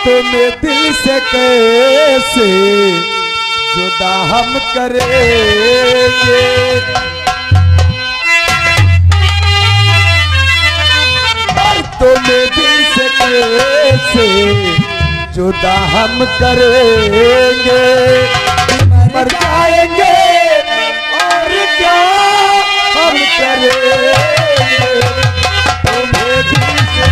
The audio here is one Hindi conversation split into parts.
तुम्हें दिल से कैसे जुदा हम करेंगे। और तुम्हें दिल से कैसे जुदा हम करेंगे। मर जाएंगे और क्या हम करेंगे। तुम्हें दिल से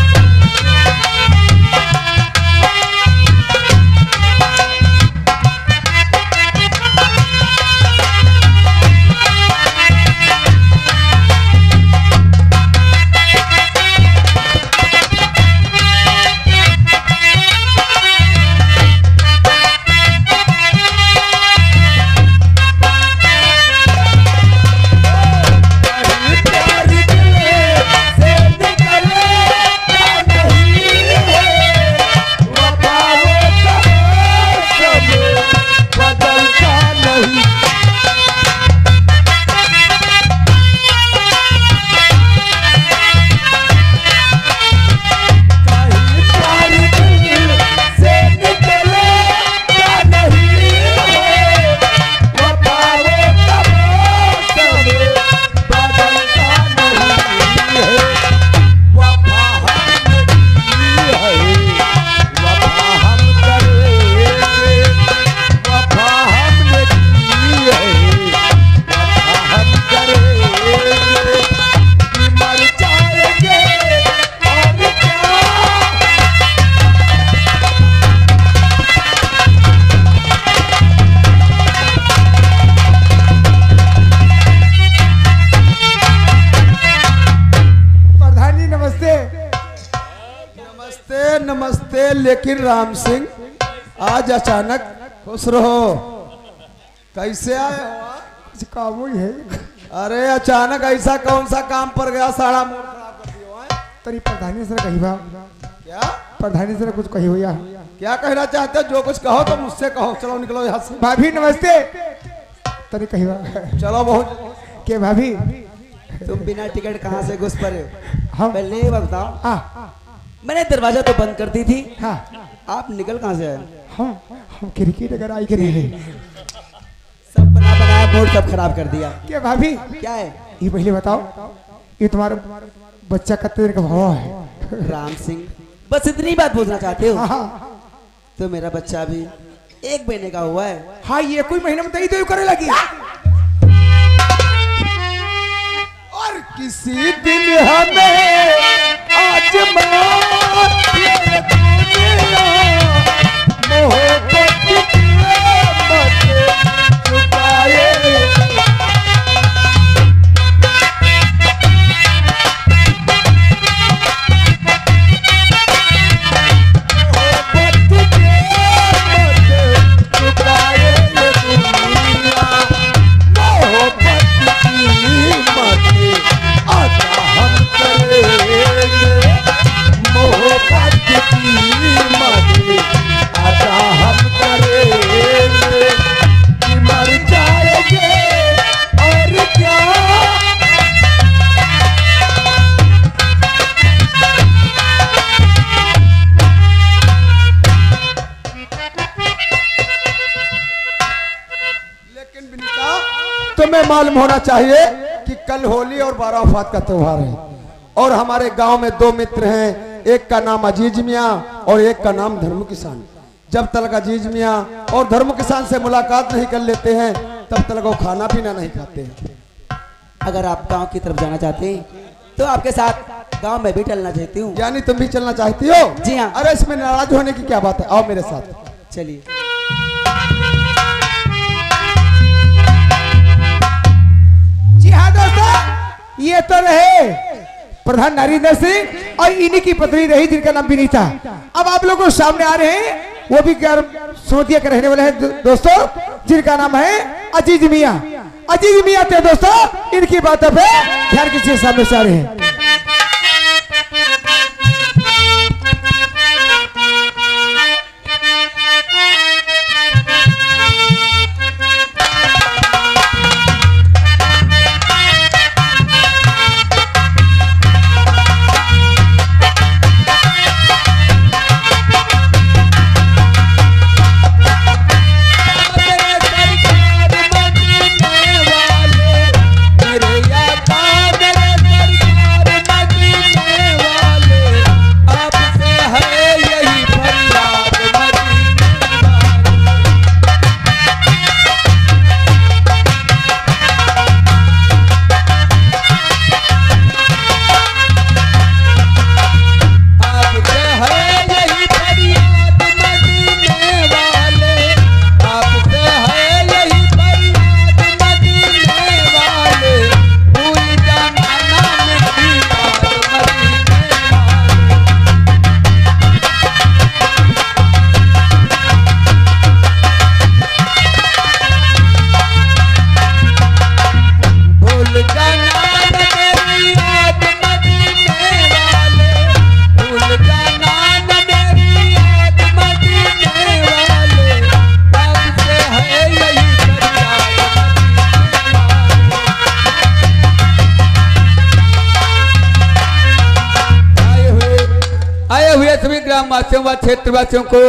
नमस्ते। लेकिन राम सिंह आज अचानक खुश रहो, कैसे आए हो? कुछ काम ही है। अरे अचानक ऐसा कौन सा काम पर गया, सारा मूड खराब कर दियो। तरी प्रधानी से कही बा क्या? प्रधानी से कुछ कही हुआ क्या कहना चाहते हो? जो कुछ कहो तो मुझसे कहो। चलो निकलो यहाँ से। भाभी नमस्ते। तरी कही बा चलो बहुत के भाभी तुम बिना टिकट कहाँ से घुस पड़े हो? हम पहले ये बताओ, मैंने दरवाजा तो बंद कर दी थी, आप निकल कहाँ से आए? हम क्रिकेट अगर आई के नहीं सब बना बनाया मूड सब खराब कर दिया। क्या भाभी क्या है? ये पहले बताओ, ये तुम्हारा बच्चा कितने दिन का भाव है? राम सिंह बस इतनी बात पूछना चाहते हो? तो मेरा बच्चा भी 1 महीने का हुआ है। हाँ, ये कोई महीने में दही करे लगी। और किसी दिन हमें तुम्हें मालूम होना चाहिए कि कल होली और बाराफात का त्योहार है और हमारे गांव में 2 मित्र हैं, एक का नाम अजीज मियाँ और एक का नाम धर्म किसान। जब तक अजीज मियाँ और धर्म किसान से मुलाकात नहीं कर लेते हैं तब तक वो खाना पीना नहीं खाते हैं। अगर आप गांव की तरफ जाना चाहते हैं तो आपके साथ गांव में भी चलना चाहती हूँ। यानी तुम भी चलना चाहती हो? जी हाँ। अरे इसमें नाराज होने की क्या बात है, आओ मेरे साथ। चलिए। जी हाँ दोस्तों, ये तो रहे प्रधान नरेंद्र सिंह और इन्हीं की पत्नी रही जिनका नाम विनीता। अब आप लोगों को सामने आ रहे हैं वो भी सोतिया के रहने वाले हैं दोस्तों, जिनका नाम है अजीज मियाँ। अजीज मियाँ थे दोस्तों, इनकी बातों पे ध्यान किसी सामने से आ रहे हैं। सभी ग्रामवासियों व क्षेत्रवासियों को,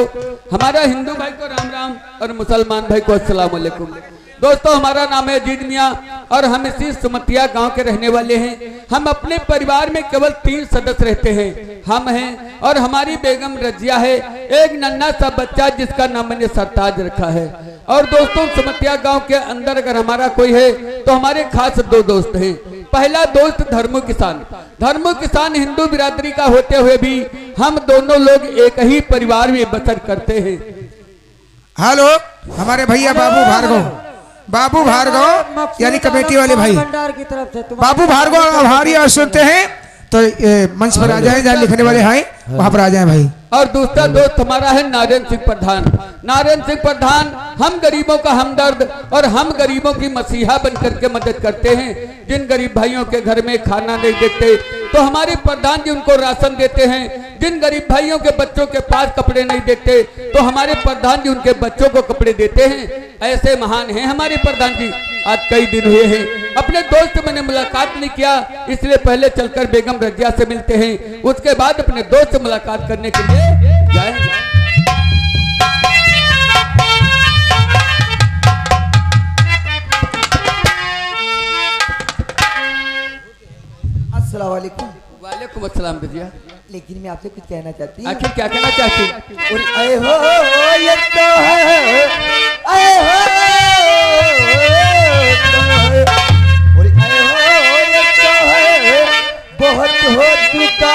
हमारा हिंदू भाई को राम राम और मुसलमान भाई को अस्सलाम वालेकुम। दोस्तों, हमारा नाम है अजीज मियाँ और हम इसी सुमतिया गांव के रहने वाले हैं। हम अपने परिवार में केवल 3 सदस्य रहते हैं। हम हैं और हमारी बेगम रजिया है, एक नन्हा सा बच्चा जिसका नाम मैंने सरताज रखा है। और दोस्तों, सुमतिया गांव के अंदर अगर हमारा कोई है तो हमारे खास 2 दोस्त हैं। पहला दोस्त धर्मू किसान। धर्मू किसान हिंदू बिरादरी का होते हुए भी हम दोनों लोग एक ही परिवार में बसर करते हैं। हेलो, हमारे भैया बाबू भार्गव यानी कमेटी वाले भाई भंडार की तरफ से बाबू भार्गव आभारी और सुनते हैं तो मंच पर आ जाए, जहाँ लिखने वाले हैं वहां पर आ जाए भाई। और दूसरा दोस्त हमारा है नारायण सिंह प्रधान। नारायण सिंह प्रधान हम गरीबों का हमदर्द और हम गरीबों की मसीहा बन करके मदद करते हैं। जिन गरीब भाइयों के घर में खाना नहीं देते तो हमारे प्रधान जी उनको राशन देते हैं। जिन गरीब भाइयों के बच्चों के पास कपड़े नहीं देते तो हमारे प्रधान जी उनके बच्चों को कपड़े देते हैं। ऐसे महान हैं हमारे प्रधान जी। आज कई दिन हुए हैं, अपने दोस्त से मैंने मुलाकात नहीं किया, इसलिए पहले चलकर बेगम रजिया से मिलते हैं, उसके बाद अपने दोस्त से मुलाकात करने के लिए जाएंगे। अस्सलाम वालेकुम। वालेकुम अस्सलाम रजिया। लेकिन मैं आपसे कुछ कहना चाहती हूँ। आखिर क्या कहना चाहती हूँ? और आए हो ये तो है, आए हो और आए हो ये तो है, बहुत हो चुका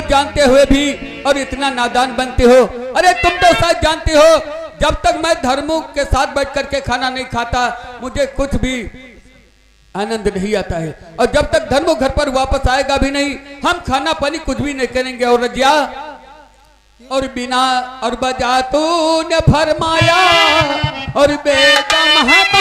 जानते हुए भी और इतना नादान बनते हो। अरे तुम तो शायद जानते हो, जब तक मैं धर्मू के साथ बैठ करके खाना नहीं खाता मुझे कुछ भी आनंद नहीं आता है, और जब तक धर्मू घर पर वापस आएगा भी नहीं हम खाना पानी कुछ भी नहीं करेंगे। और रजिया और बिना और बजा तूने फरमाया और बेगम हमारी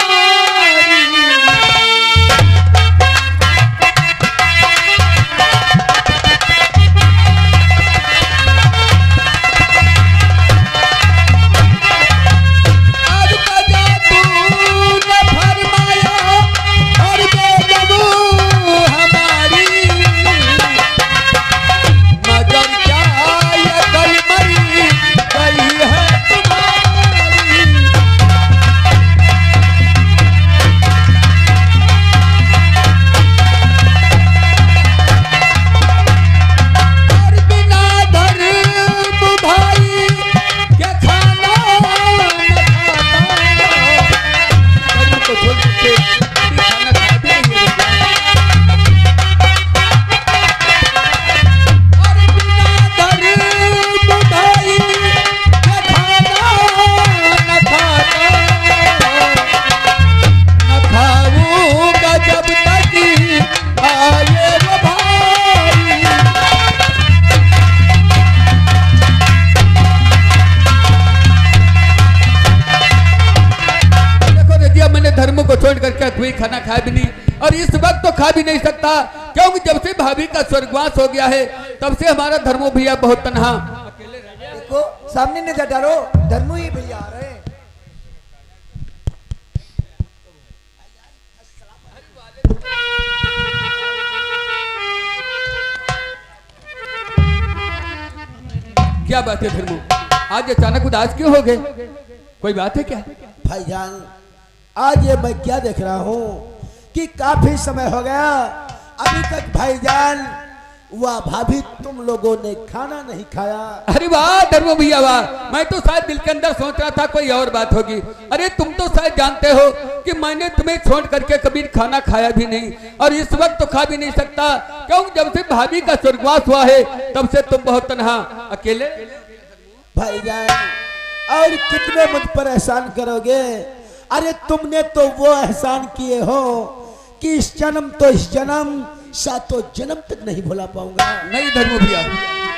कोई खाना खाया भी नहीं, और इस वक्त तो खा भी नहीं सकता, क्योंकि जब से भाभी का स्वर्गवास हो गया है तब से हमारा धर्मो भैया बहुत तन्हा। देखो सामने नजर डालो, धर्मो ही भैया आ रहे हैं। क्या बात है धर्मो, आज अचानक उदास क्यों हो गए? कोई बात है क्या? भाईजान आज ये मैं क्या देख रहा हूँ कि काफी समय हो गया अभी तक भाईजान वाह भाभी तुम लोगों ने खाना नहीं खाया। अरे वाह धर्मो भैया वाह, मैं तो शायद दिल के अंदर सोच रहा था कोई और बात होगी। अरे तुम तो शायद जानते हो कि मैंने तुम्हें छोड़ करके कभी खाना खाया भी नहीं और इस वक्त तो खा भी नहीं सकता, क्यों जब से भाभी का स्वर्गवास हुआ है तब से तुम बहुत तन्हा अकेले। भाईजान और कितने मुझ पर एहसान करोगे? अरे तुमने तो वो एहसान किए हो कि इस जन्म तो इस जन्म सातों जन्म तक नहीं भुला पाऊंगा। नहीं धर्मो भैया,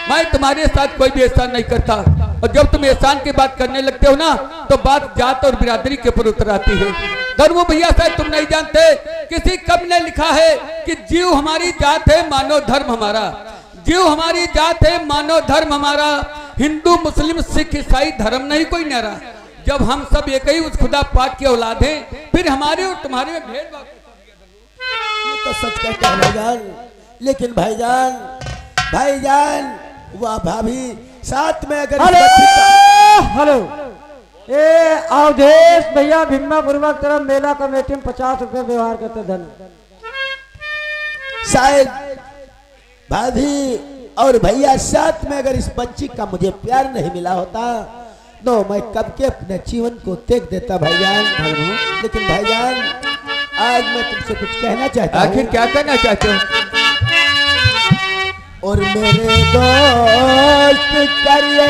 मैं तुम्हारे साथ कोई भी एहसान नहीं करता, और जब तुम एहसान की बात करने लगते हो ना तो बात जात और बिरादरी के ऊपर उतर आती है। धर्मो भैया शायद तुम नहीं जानते, किसी कवि ने लिखा है कि जीव हमारी जात है मानो धर्म हमारा, जीव हमारी जात है मानो धर्म हमारा, हिंदू मुस्लिम सिख ईसाई धर्म नहीं कोई न्यारा, जब हम सब एक ही उस खुदा पाक की औलाद हैं फिर हमारे और तुम्हारे में भेदभाव। ये तो सच कहते हैं भाईजान, लेकिन भाईजान भाईजान वाह भाभी साथ में अगर हेलो ए अवधेश भैया भीमा पूर्वक तरफ मेला कमेटी में 50 रुपए व्यवहार करते धन। शायद भाभी और भैया साथ में अगर इस बच्ची का मुझे प्यार नहीं मिला होता तो मैं कब के अपने जीवन को त्याग देता भाईजान। लेकिन भाईजान आज मैं तुमसे कुछ कहना चाहता हूँ। आखिर क्या कहना चाहते हो? और मेरे दोस्त करिए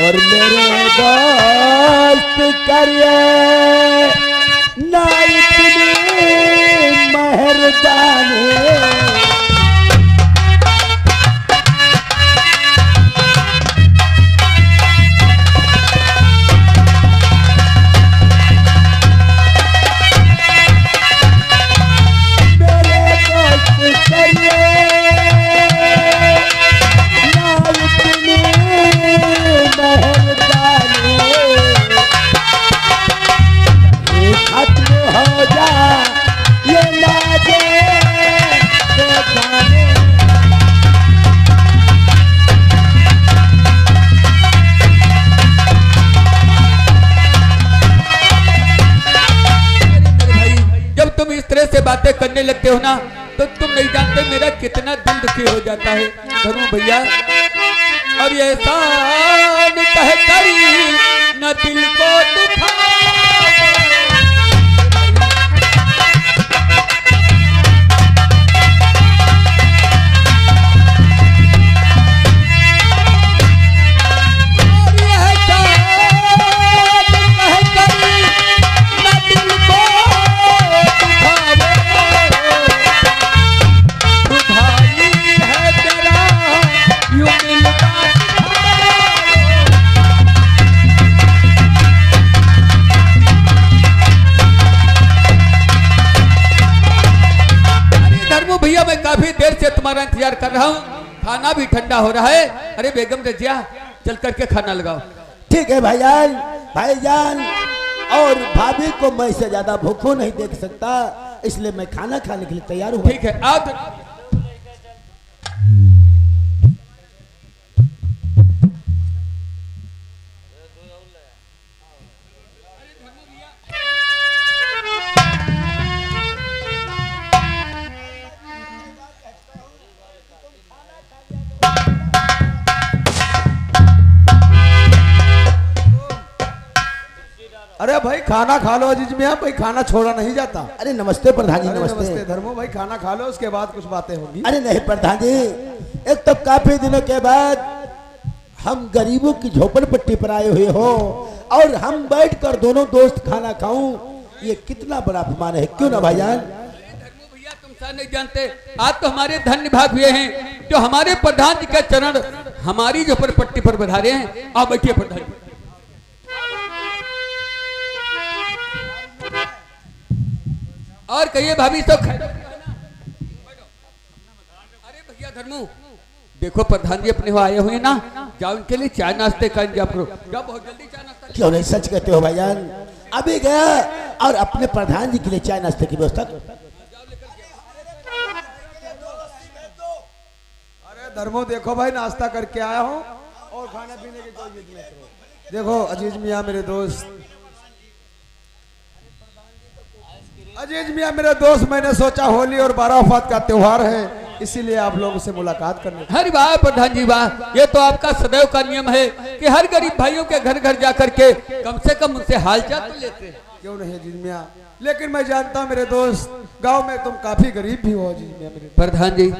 और मेरे दोस्त करिए ना इतनी मेहरबानी। बातें करने लगते हो ना तो तुम नहीं जानते मेरा कितना दिल दुखी हो जाता है धर्मो भैया। और ये एहसान कह कर न दिल को दुखा। भैया मैं काफी देर से तुम्हारा इंतजार कर रहा हूँ, खाना भी ठंडा हो रहा है। अरे बेगम रजिया चल करके खाना लगाओ। ठीक है भाईजान। भाईजान और भाभी को मैं इससे ज्यादा भूखों नहीं देख सकता, इसलिए मैं खाना खाने के लिए तैयार हूँ। ठीक है आप अरे भाई खाना खा लो अजीज मियां, भाई खाना छोड़ा नहीं जाता। अरे नमस्ते प्रधान जी। नमस्ते धर्मो भाई, खाना खा लो उसके बाद कुछ बातें होंगी। अरे नहीं प्रधान जी, एक तो काफी दिनों के बाद हम गरीबों की झोपड़पट्टी पर आए हुए हो और हम बैठकर दोनों दोस्त खाना खाऊं, ये कितना बड़ा अपमान है, क्यों ना भाईजान? भैया तुम सब नहीं जानते, आज तो हमारे धन्य भाग हुए हैं जो हमारे प्रधान जी का चरण हमारी झोपड़पट्टी पर बधारे हैं। आप बैठिए प्रधान जी। और कहिए भाभी सब खैर। अरे भैया धर्मू देखो प्रधान जी अपने हो आए हुए ना, जाओ उनके लिए चाय नाश्ते का इंतजाम करो, जाओ बहुत जल्दी चाय नाश्ता। क्यों नहीं, सच कहते हो भाईजान। अभी गया और अपने प्रधान जी के लिए चाय नाश्ते की व्यवस्था करो। धर्मो देखो भाई, नाश्ता करके आया हूँ और खाने पीने की कोई जिद नहीं करो। देखो अजीज मियाँ मेरे दोस्त, अजीज मियाँ मेरे दोस्त, मैंने सोचा होली और बाराफात का त्योहार है, इसीलिए आप लोगों से मुलाकात करने। हर वाह प्रधान जी वाह, ये तो आपका सदैव का नियम है कि हर गरीब भाइयों के घर घर जाकर के कम से कम उनसे हालचाल तो लेते हैं। क्यों नहीं अजीज मियाँ, लेकिन मैं जानता हूँ मेरे दोस्त, गांव में तुम काफी गरीब भी हो अजीज मियाँ मेरे। प्रधान जी,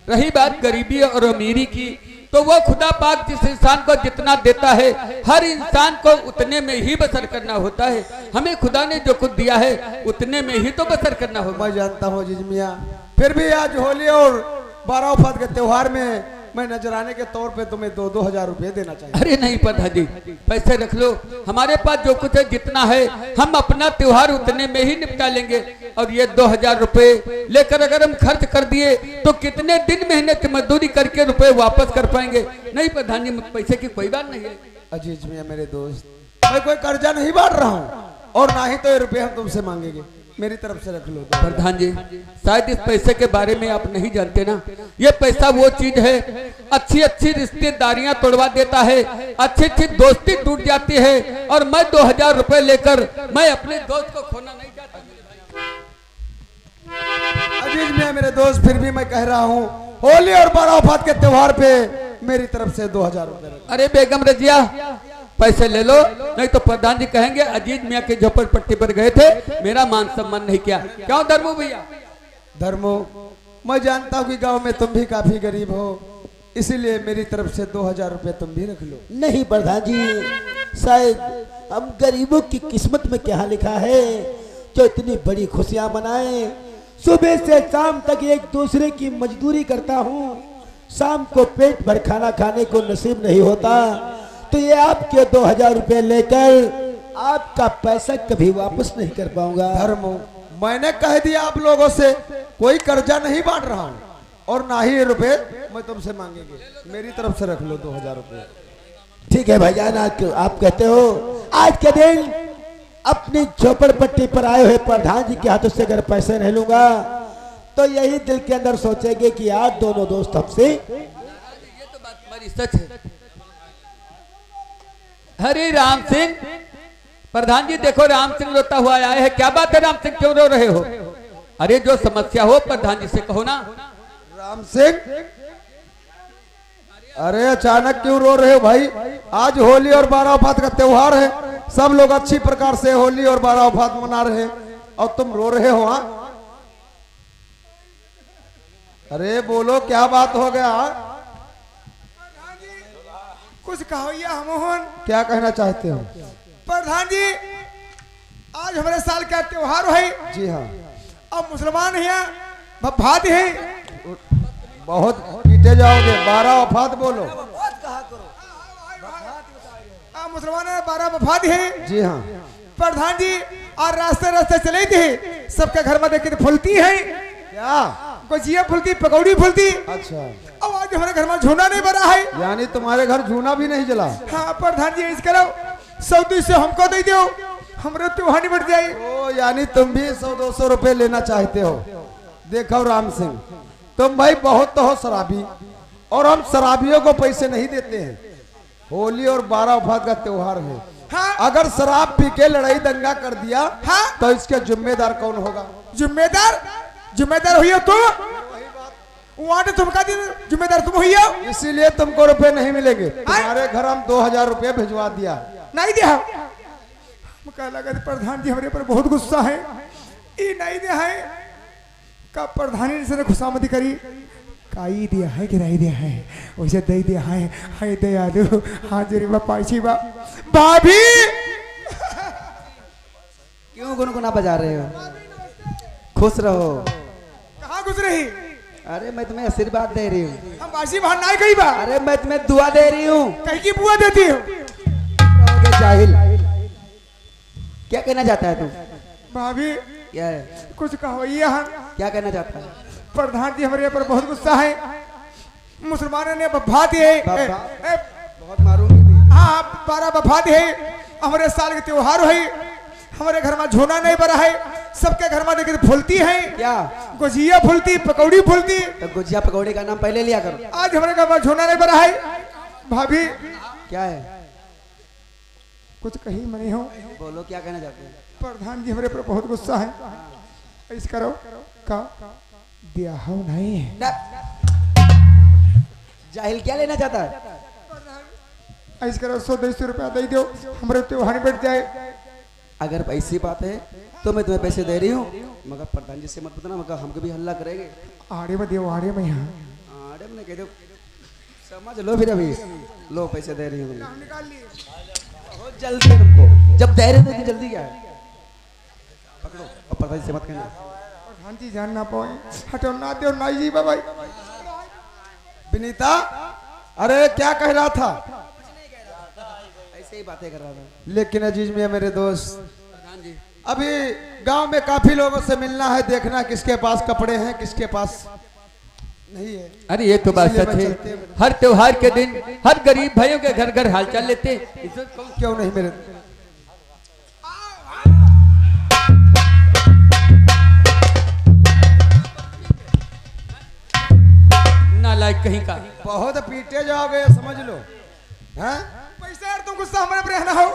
रही बात गरीबी और अमीरी की, तो वो खुदा पाक जिस इंसान को जितना देता है, हर इंसान को उतने में ही बसर करना होता है। हमें खुदा ने जो कुछ दिया है उतने में ही तो बसर करना होगा। मैं जानता हूँ अजीज मियाँ, फिर भी आज होली और बाराफात के त्योहार में मैं नजराने के तौर पे तुम्हें 2-2 हजार रुपए देना चाहिए। अरे नहीं प्रधान जी, पैसे रख लो, हमारे पास जो कुछ है जितना है हम अपना त्योहार उतने में ही निपटा लेंगे। और ये 2000 रुपए लेकर अगर हम खर्च कर दिए तो कितने दिन मेहनत मजदूरी करके रुपए वापस कर पाएंगे? नहीं प्रधान जी, पैसे की कोई बात नहीं है। अजीज मियाँ मेरे दोस्त, मैं कोई कर्जा नहीं बांट रहा हूँ और ना ही तो ये रुपए हम तुमसे मांगेंगे, मेरी तरफ से रख लो। प्रधान जी, शायद इस पैसे के बारे में आप नहीं जानते ना, ये पैसा वो चीज है, अच्छी अच्छी रिश्तेदारियां तोड़वा देता है, अच्छी अच्छी दोस्ती टूट जाती है। और मैं 2000 रुपए लेकर मैं अपने दोस्त को खोना नहीं चाहता। अजीज मियाँ मेरे दोस्त, फिर भी मैं कह रहा हूँ होली और बाराफात के त्योहार पे मेरी तरफ से 2000 रुपए। अरे बेगम रजिया, पैसे ले लो, नहीं तो प्रधान जी कहेंगे अजीज मियाँ के झोपड़पट्टी पर गए थे, मेरा मान सम्मान नहीं किया। क्यों धर्मो भैया? धर्मो, मैं जानता हूँ कि गांव में तुम भी काफी गरीब हो, इसीलिए मेरी तरफ से 2000 रुपए तुम भी रख लो। नहीं प्रधान जी, शायद हम गरीबों की किस्मत में क्या लिखा है जो इतनी बड़ी खुशियां मनाए। सुबह से शाम तक एक दूसरे की मजदूरी करता हूँ, शाम को पेट भर खाना खाने को नसीब नहीं होता, तो ये आपके 2000 रुपए लेकर आपका पैसा कभी वापस नहीं कर पाऊंगा। धर्मो, मैंने कह दिया आप लोगों से कोई कर्जा नहीं बांट रहा हूँ और ना ही ये रुपए मैं तुमसे मांगेंगे, मेरी तरफ से रख लो 2000 रुपए। ठीक है भाईजान, आप कहते हो आज के दिन अपनी झोपड़पट्टी पर आए हुए प्रधान जी के हाथों से अगर पैसे नहीं लूंगा तो यही दिल के अंदर सोचेंगे कि आज दोनों दोस्त हमसे। ये तो बात तुम्हारी सच है। हरे राम सिंह, प्रधान जी देखो राम सिंह रोता हुआ आया है, क्या बात है राम सिंह, क्यों रो रहे हो? अरे जो समस्या हो प्रधान जी से कहो ना। राम सिंह, अरे अचानक क्यों रो रहे हो भाई? आज होली और बाराफात का त्योहार है, सब लोग अच्छी प्रकार से होली और बाराफात मना रहे हैं और तुम रो रहे हो? हाँ, अरे बोलो क्या बात हो गया? कुछ कहो या मोहन, क्या कहना चाहते हो? प्रधान जी आज हमारे साल का त्योहार है। जी हाँ, अब मुसलमान है, भात है, बहुत पीटे जाओगे। बाराफात बोलो। मुसलमान 12 वफात है। जी हाँ, प्रधान जी और रास्ते रास्ते चले थे, सबके घर में देखे फुलती है, क्या गुजिया फुलती, पकौड़ी फुलती। अच्छा, अब आज हमारे घर में झूना नहीं बना है। यानी तुम्हारे घर जूना भी नहीं जला? हाँ प्रधान जी, इस करो 100-200 हमको दे दो, हमारे त्योहार बढ़ जाए। ओ, यानी तुम भी 100-200 रुपए लेना चाहते हो? देखो राम सिंह, तुम भाई बहुत तो हो शराबी, और हम शराबियों को पैसे नहीं देते हैं। होली और बाराफात का त्योहार है। हाँ? अगर शराब पी के लड़ाई दंगा कर दिया हाँ? तो इसके जिम्मेदार कौन होगा? जिम्मेदार हुई हो तुम, वहां तो तुमका जिम्मेदार तुम हुई हो। इसीलिए तुमको रुपए नहीं मिलेंगे। तुम्हारे घर हम 2000 रुपए भिजवा दिया। नहीं दिया? लगा प्रधान जी हमारे पर बहुत गुस्सा है, ये नहीं दिया है का प्रधानी से खुशामदी करी, काई दिया है कि नहीं दिया है, वैसे दे दिया है। हाय दयालु, हाँ जरी पाइसी बा भाभी। क्यों गुनगुना बजा रहे हो? खुश रहो। कहाँ घुस रही? अरे मैं तुम्हें आशीर्वाद दे रही हूँ। हम बासी बाहर नहीं गई बा। अरे मैं तुम्हें दुआ दे रही हूँ। कहीं की बुआ देती हूँ? जाहिल, क्या कहना चाहता है तू? भाभी क्या है? कुछ कहो यहाँ। क्या कहना चाहता है? प्रधान जी हमारे पर बहुत गुस्सा है, मुसलमानों ने वफात है, बहुत मारूंगी भी। हाँ 12 वफात है, हमारे साल के त्योहार है, हमारे घर में झोना नहीं बना है, सबके घर में देखिए फूलती है, क्या गुजिया फूलती, पकौड़ी फूलती। तो गुजिया पकौड़े का नाम पहले लिया करो। आज हमारे घर में झोना नहीं बना है। भाभी क्या है, कुछ कहीं मनी हो। बोलो क्या कहना चाहते हैं। प्रधान जी हमारे पर बहुत गुस्सा है। ऐसा करो का दिया हो नहीं है। जाहिल क्या लेना चाहता है। ऐसा करो 100-200 रुपया दे दो, हमारे त्योहार बैठ जाए। अगर ऐसी बात है तो मैं तुम्हें पैसे दे रही हूँ, मगर प्रधान जी से मत बताना, मगर हमको भी हल्ला करेंगे। आड़े में दियो, आड़े में यहाँ आड़े में कह दो, समझ लो फिर अभी लो पैसे दे रही हूँ। निकाल लिए। बहुत जल्दी है तुमको, जब दे रहे थे तो जल्दी क्या है। पकड़ो और प्रधान जी से मत कहना। प्रधान जी जान ना पाए, हटो ना दो ना जी बाबा। विनीता, अरे क्या कह रहा था? ऐसे ही बातें कर रहा था। लेकिन अजीज मियां मेरे दोस्त, अभी गांव में काफी लोगों से मिलना है, देखना किसके पास कपड़े हैं किसके पास नहीं है। अरे ये तो बात इसलिए सच मैं है, चलते हैं। हर त्योहार के दिन हर गरीब भाइयों के घर घर हालचाल लेते हैं। क्यों नहीं मेरे नालायक कहीं का। बहुत पीटे जाओगे समझ लो। हैं? पैसे यार तुम गुस्सा हमारे पर रहना हो।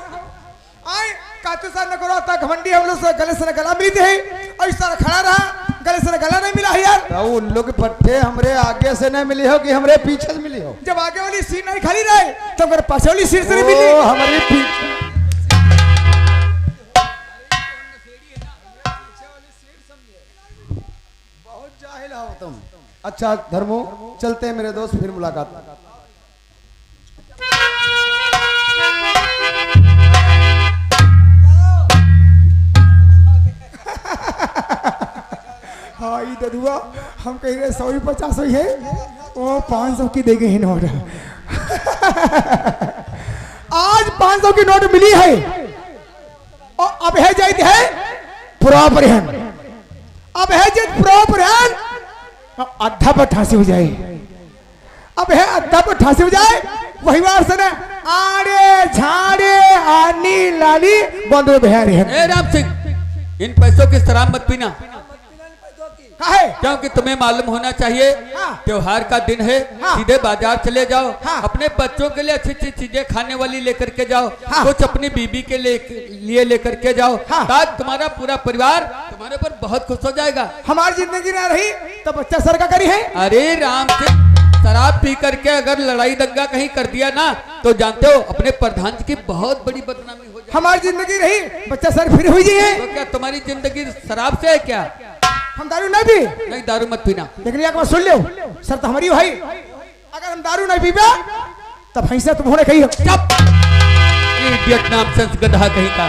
आए कातू साहब न करो तक घमंडी हम लोग से गले से गला मिलते है, और इस तरह खड़ा रहा, गले से गला नहीं मिला है यार। तो उन लोग पट्टे हमरे आगे से नहीं मिली हो कि हमरे पीछे से मिली हो? जब आगे वाली सीट नहीं खाली रहे तो मेरे पास वाली सीट से नहीं मिली। ओ, हमारी पीछे बहुत जाहिल हो तुम। अच्छा धर्मो, चलते हैं मेरे दोस्त, फिर मुलाकात। हाँ ये ददुआ हम कह रहे 100-50 ही है, वो 500 की दे गए हैं नोट। आज 500 की नोट मिली है, और अब है जाइत है प्रॉपर, अब है जाइत प्रॉपर अद्धा पर ठासी हो जाए। अब है अद्धा पर ठासी हो जाए, वही बार से ना आड़े झाड़े आनी लाली बंदो बिहार है। ए राम सिंह, इन पैसों की शराब मत पीना, काहे? क्योंकि तुम्हें मालूम होना चाहिए हाँ। त्योहार का दिन है। हाँ। सीधे बाजार चले जाओ, हाँ। अपने बच्चों के लिए अच्छी अच्छी चीजें खाने वाली लेकर के जाओ, हाँ। कुछ अपनी बीबी के लिए लेकर के जाओ, हाँ। ताकि तुम्हारा पूरा परिवार तुम्हारे पर बहुत खुश हो जाएगा। हमारी जिंदगी ना रही तो बच्चा सर का करी है। अरे राम सिंह, शराब पी करके अगर लड़ाई दंगा कहीं कर दिया ना, तो जानते हो अपने प्रधान जी की बहुत बड़ी बदनामी हो जाएगी। हमारी जिंदगी रही बच्चा सर फिर हुई जी है। तो क्या तुम्हारी जिंदगी शराब से है क्या? हम दारू नहीं पी, नहीं, दारू मत पीना। लेकिन एक बात सुन लो, सर तो हमारी भाई, अगर हम दारू नहीं पीबा तो भैंसा तुम्हारे कही हो। चुप! इडियट नाम सेंस गधा कहीं का।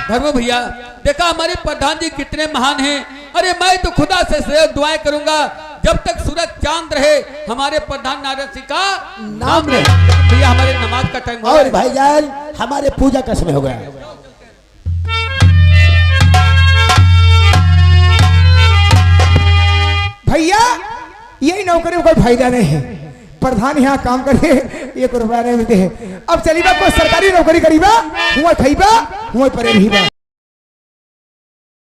धर्म भैया, देखा हमारे प्रधान जी कितने महान हैं। अरे मैं तो खुदा से दुआएं करूंगा जब तक सूरज चांद रहे हमारे प्रधान नारायण सिंह का नाम रहे। भैया हमारे नमाज का टाइम हो और गया। भाईजान हमारे पूजा का समय हो गया। भैया यही नौकरी में कोई फायदा नहीं है, प्रधान यहाँ काम करे 1 रुपया नहीं मिलते है। अब चलीबा कोई सरकारी नौकरी करीबा, हुआ खईबा हुआ परे रहीबा।